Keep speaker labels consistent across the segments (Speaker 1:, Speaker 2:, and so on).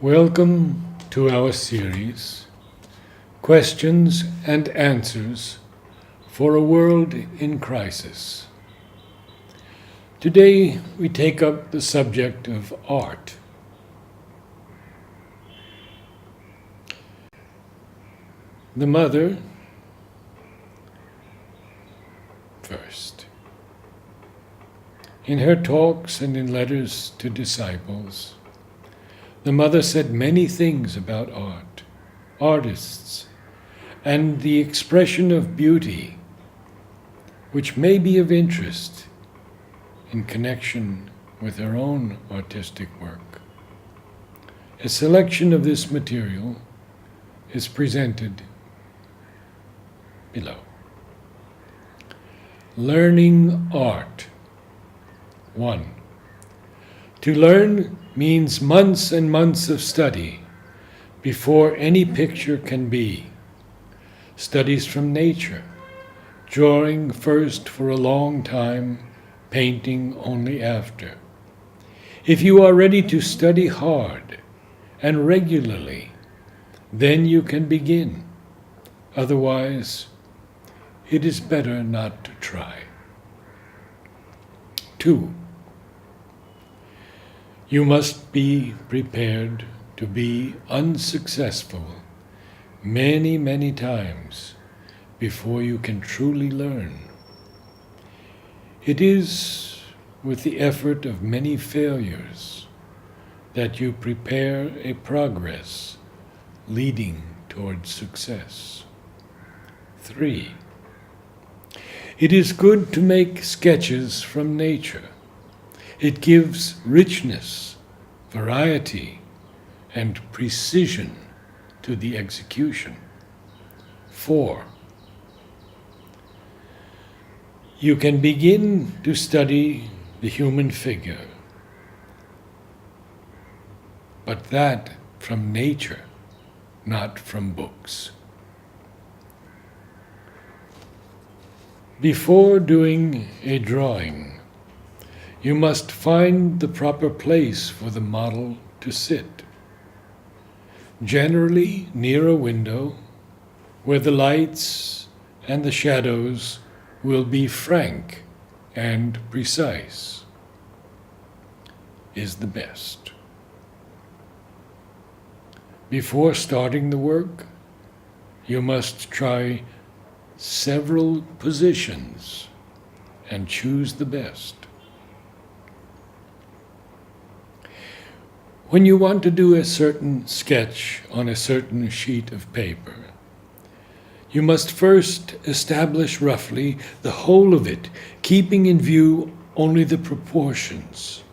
Speaker 1: Welcome to our series, Questions and Answers for a World in Crisis. Today we take up the subject of art. The mother first. In her talks and in letters to disciples, the mother said many things about art, artists, and the expression of beauty, which may be of interest in connection with her own artistic work. A selection of this material is presented below. Learning art. 1. To learn means months and months of study before any picture can be. Studies from nature, drawing first for a long time, painting only after. If you are ready to study hard and regularly, then you can begin. Otherwise, it is better not to try. 2. You must be prepared to be unsuccessful many, many times before you can truly learn. It is with the effort of many failures that you prepare a progress leading towards success. 3. It is good to make sketches from nature. It gives richness, variety, and precision to the execution. 4. You can begin to study the human figure, but that from nature, not from books. Before doing a drawing, you must find the proper place for the model to sit. Generally near a window where the lights and the shadows will be frank and precise is the best. Before starting the work, you must try several positions and choose the best. When you want to do a certain sketch on a certain sheet of paper, you must first establish roughly the whole of it, keeping in view only the proportions.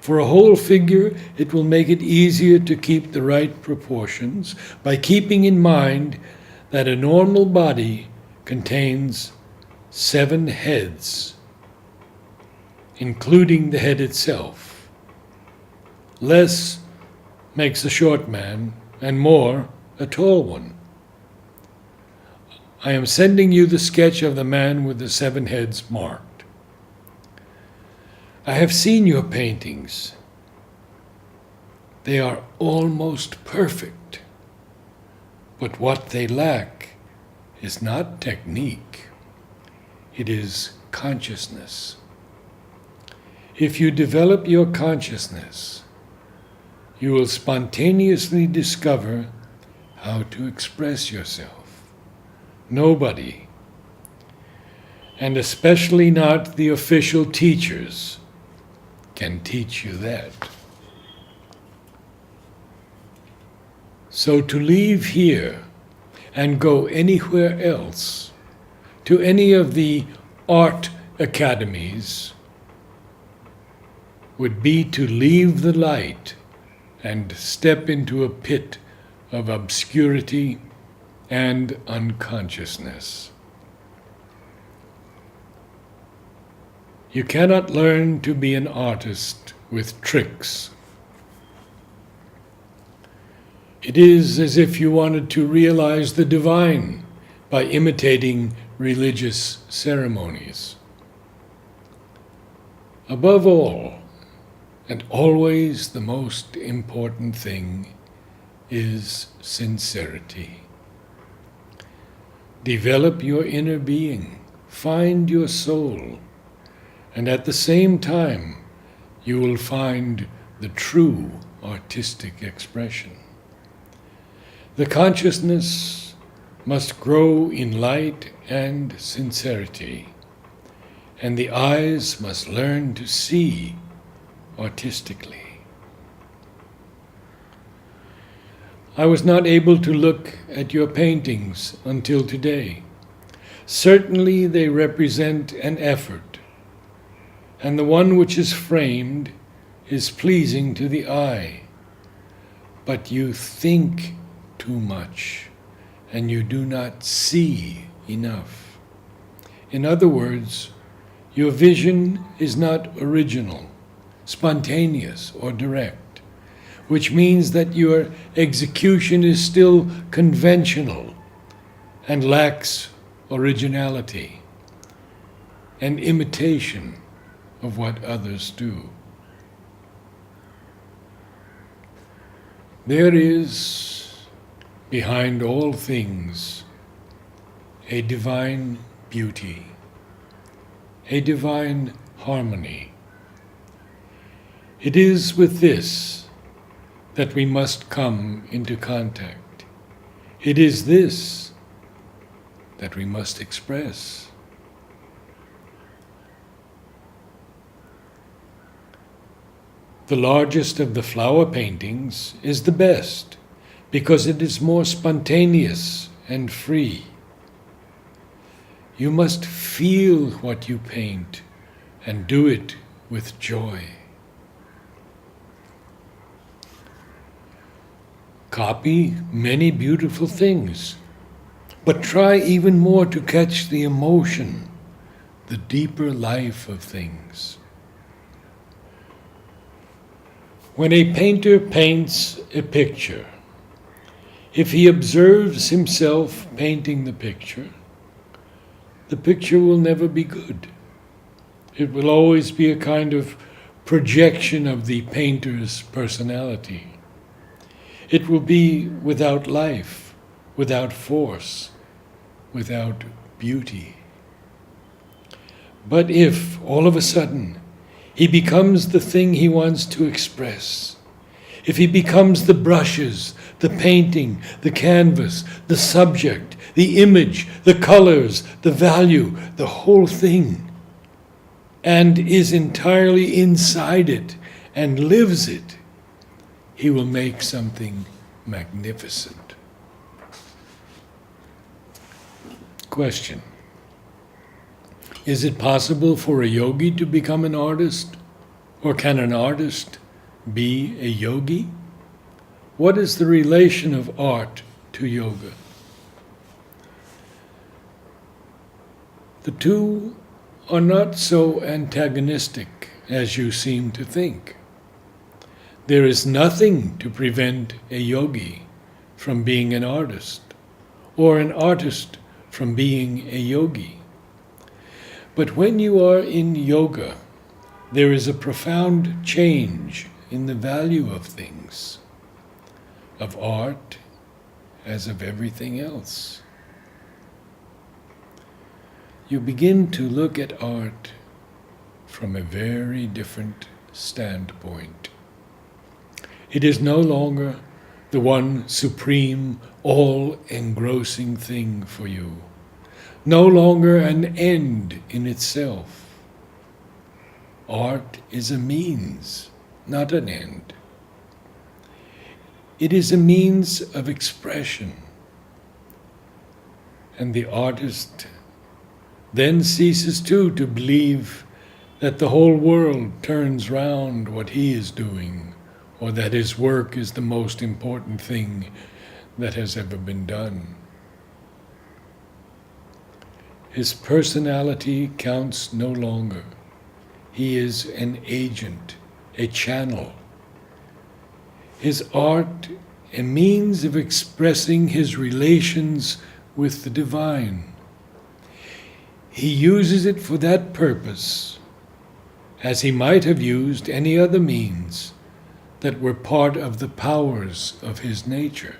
Speaker 1: For a whole figure, it will make it easier to keep the right proportions by keeping in mind that a normal body contains 7 heads, including the head itself. Less makes a short man, and more a tall one. I am sending you the sketch of the man with the 7 heads marked. I have seen your paintings. They are almost perfect, but what they lack is not technique, it is consciousness. If you develop your consciousness, you will spontaneously discover how to express yourself. Nobody, and especially not the official teachers, can teach you that. So to leave here and go anywhere else, to any of the art academies, would be to leave the light and step into a pit of obscurity and unconsciousness. You cannot learn to be an artist with tricks. It is as if you wanted to realize the divine by imitating religious ceremonies. Above all, And always the most important thing is sincerity. Develop your inner being, find your soul, and at the same time you will find the true artistic expression. The consciousness must grow in light and sincerity, and the eyes must learn to see artistically. I was not able to look at your paintings until today. Certainly they represent an effort, and the one which is framed is pleasing to the eye. But you think too much, and you do not see enough. In other words, your vision is not original, spontaneous, or direct, which means that your execution is still conventional and lacks originality, an imitation of what others do. There is, behind all things, a divine beauty, a divine harmony. It is with this that we must come into contact. It is this that we must express. The largest of the flower paintings is the best because it is more spontaneous and free. You must feel what you paint and do it with joy. Copy many beautiful things, but try even more to catch the emotion, the deeper life of things. When a painter paints a picture, if he observes himself painting the picture will never be good. It will always be a kind of projection of the painter's personality. It will be without life, without force, without beauty. But if, all of a sudden, he becomes the thing he wants to express, if he becomes the brushes, the painting, the canvas, the subject, the image, the colors, the value, the whole thing, and is entirely inside it and lives it, he will make something magnificent. Question: is it possible for a yogi to become an artist? Or can an artist be a yogi? What is the relation of art to yoga? The two are not so antagonistic as you seem to think. There is nothing to prevent a yogi from being an artist, or an artist from being a yogi. But when you are in yoga, there is a profound change in the value of things, of art as of everything else. You begin to look at art from a very different standpoint. It is no longer the one supreme, all-engrossing thing for you, no longer an end in itself. Art is a means, not an end. It is a means of expression. And the artist then ceases too to believe that the whole world turns round what he is doing, or that his work is the most important thing that has ever been done. His personality counts no longer. He is an agent, a channel. His art, a means of expressing his relations with the divine. He uses it for that purpose, as he might have used any other means that were part of the powers of his nature.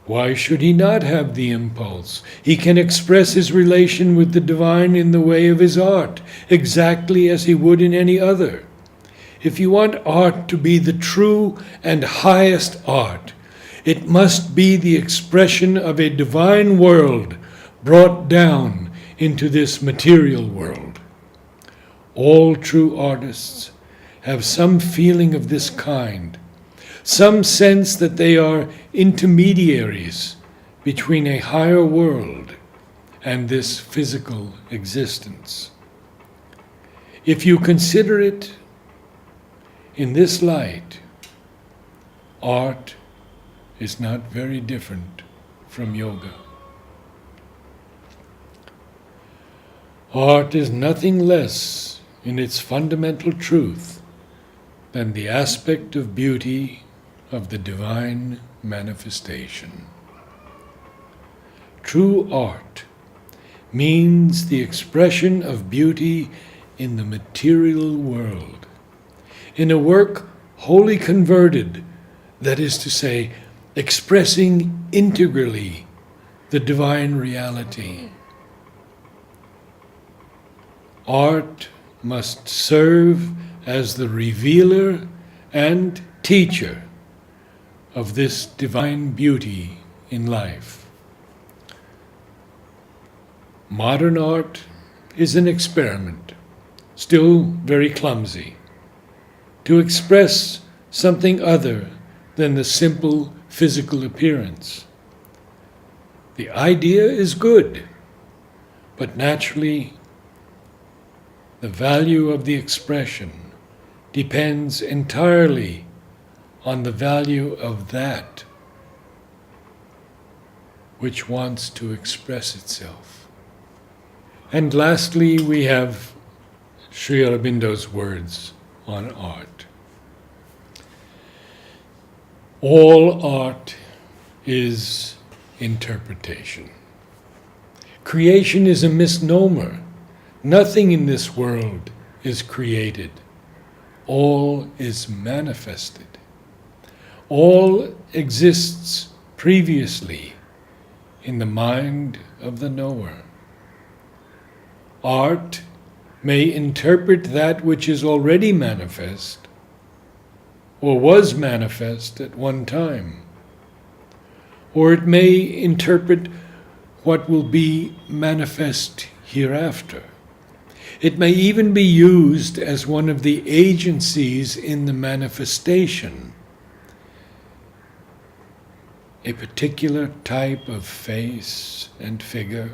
Speaker 1: Why should he not have the impulse? He can express his relation with the divine in the way of his art, exactly as he would in any other. If you want art to be the true and highest art, it must be the expression of a divine world brought down into this material world. All true artists have some feeling of this kind, some sense that they are intermediaries between a higher world and this physical existence. If you consider it in this light, art is not very different from yoga. Art is nothing less in its fundamental truth than the aspect of beauty of the divine manifestation. True art means the expression of beauty in the material world, in a work wholly converted, that is to say, expressing integrally the divine reality. Art must serve as the revealer and teacher of this divine beauty in life. Modern art is an experiment, still very clumsy, to express something other than the simple physical appearance. The idea is good, but naturally, the value of the expression depends entirely on the value of that which wants to express itself. And lastly, we have Sri Aurobindo's words on art. All art is interpretation. Creation is a misnomer. Nothing in this world is created. All is manifested. All exists previously in the mind of the knower. Art may interpret that which is already manifest, or was manifest at one time, or it may interpret what will be manifest hereafter. It may even be used as one of the agencies in the manifestation. A particular type of face and figure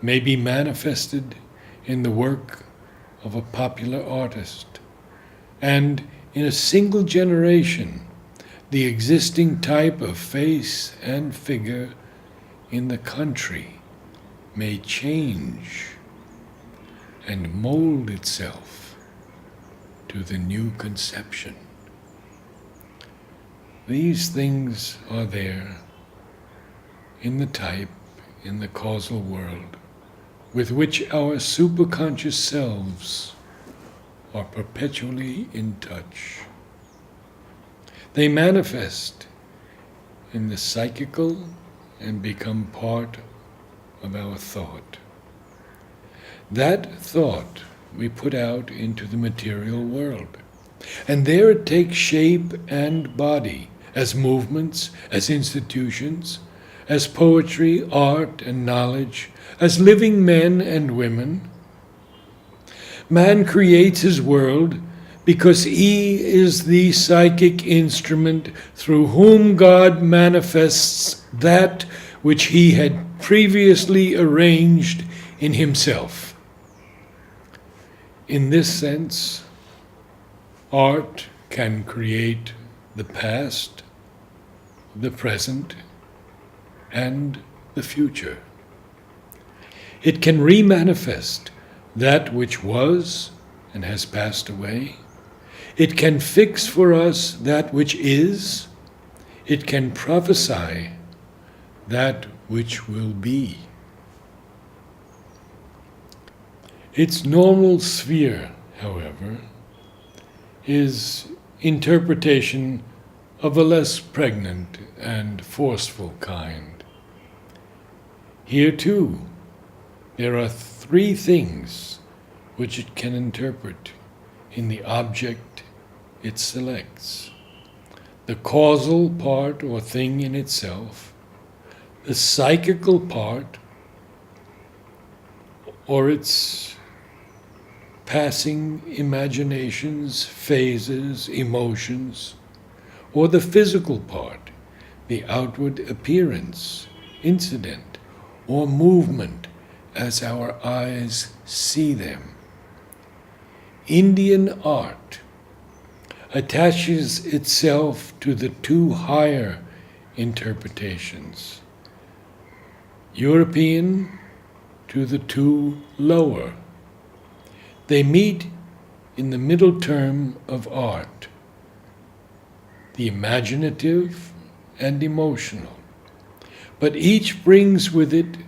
Speaker 1: may be manifested in the work of a popular artist, and in a single generation, the existing type of face and figure in the country may change and mold itself to the new conception. These things are there in the type, in the causal world, with which our superconscious selves are perpetually in touch. They manifest in the psychical and become part of our thought. That thought we put out into the material world, and there it takes shape and body as movements, as institutions, as poetry, art, and knowledge, as living men and women. Man creates his world because he is the psychic instrument through whom God manifests that which he had previously arranged in himself. In this sense, art can create the past, the present, and the future. It can remanifest that which was and has passed away. It can fix for us that which is. It can prophesy that which will be. Its normal sphere, however, is interpretation of a less pregnant and forceful kind. Here too, there are three things which it can interpret in the object it selects: the causal part or thing in itself, the psychical part or its passing imaginations, phases, emotions, or the physical part, the outward appearance, incident, or movement as our eyes see them. Indian art attaches itself to the two higher interpretations, European to the two lower. They meet in the middle term of art, the imaginative and emotional, but each brings with it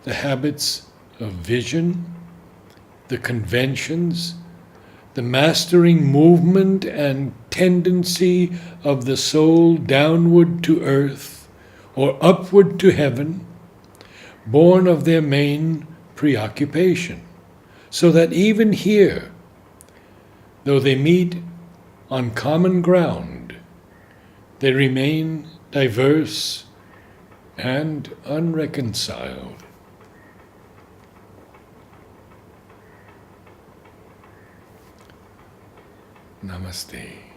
Speaker 1: the habits of vision, the conventions, the mastering movement and tendency of the soul downward to earth or upward to heaven, born of their main preoccupation, so that even here, though they meet on common ground, they remain diverse and unreconciled. Namaste.